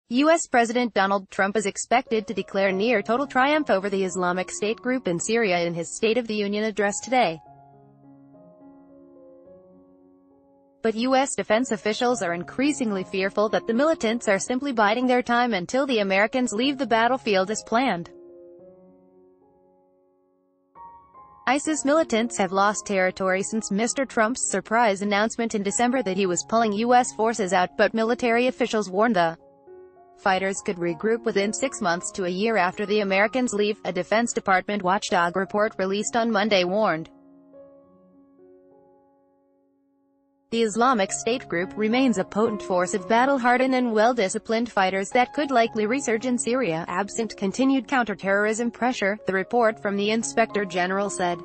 U.S. President Donald Trump is expected to declare near-total triumph over the Islamic State group in Syria in his State of the Union address today. But U.S. defense officials are increasingly fearful that the militants are simply biding their time until the Americans leave the battlefield as planned. ISIS militants have lost territory since Mr. Trump's surprise announcement in December that he was pulling U.S. forces out, but military officials warned the fighters could regroup within 6 months to a year after the Americans leave, a Defense Department watchdog report released on Monday warned. The Islamic State group remains a potent force of battle-hardened and well-disciplined fighters that could likely resurge in Syria, absent continued counterterrorism pressure, the report from the Inspector General said.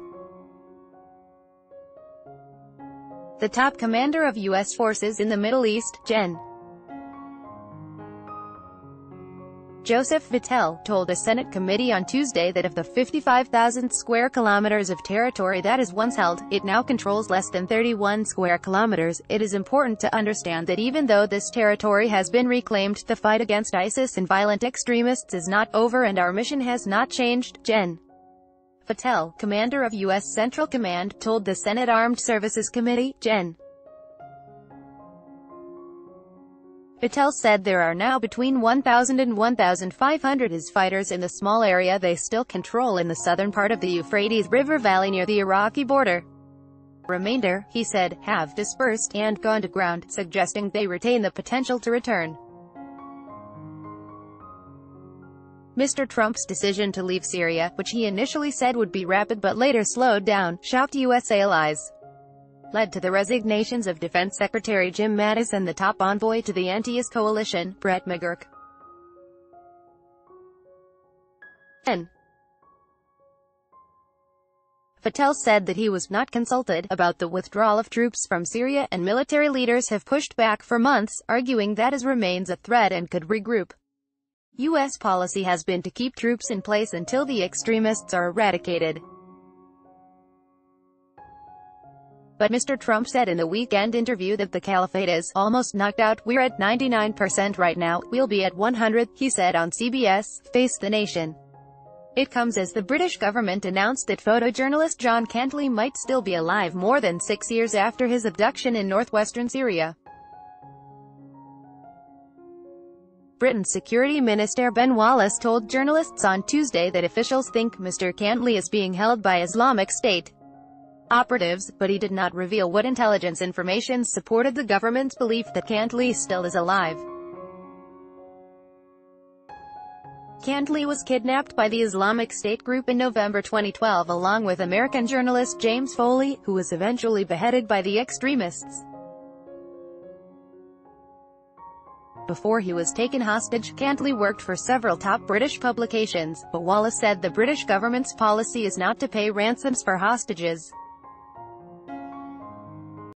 The top commander of U.S. forces in the Middle East, Gen. Joseph Vittel, told a Senate committee on Tuesday that of the 55,000 square kilometers of territory that is once held, it now controls less than 31 square kilometers. It is important to understand that even though this territory has been reclaimed, the fight against ISIS and violent extremists is not over and our mission has not changed, Gen. Vittel, commander of U.S. Central Command, told the Senate Armed Services Committee. Gen. Vittel said there are now between 1,000 and 1,500 IS fighters in the small area they still control in the southern part of the Euphrates River Valley near the Iraqi border. Remainder, he said, have dispersed and gone to ground, suggesting they retain the potential to return. Mr. Trump's decision to leave Syria, which he initially said would be rapid but later slowed down, shocked U.S. allies, led to the resignations of Defense Secretary Jim Mattis and the top envoy to the anti-IS coalition, Brett McGurk. Vittel said that he was not consulted about the withdrawal of troops from Syria, and military leaders have pushed back for months, arguing that IS remains a threat and could regroup. U.S. policy has been to keep troops in place until the extremists are eradicated. But Mr. Trump said in the weekend interview that the caliphate is almost knocked out. We're at 99% right now, we'll be at 100, he said on CBS, Face the Nation. It comes as the British government announced that photojournalist John Cantley might still be alive more than 6 years after his abduction in northwestern Syria. Britain's Security Minister Ben Wallace told journalists on Tuesday that officials think Mr. Cantley is being held by Islamic State operatives, but he did not reveal what intelligence information supported the government's belief that Cantley still is alive. Cantley was kidnapped by the Islamic State group in November 2012 along with American journalist James Foley, who was eventually beheaded by the extremists. Before he was taken hostage, Cantley worked for several top British publications, but Wallace said the British government's policy is not to pay ransoms for hostages.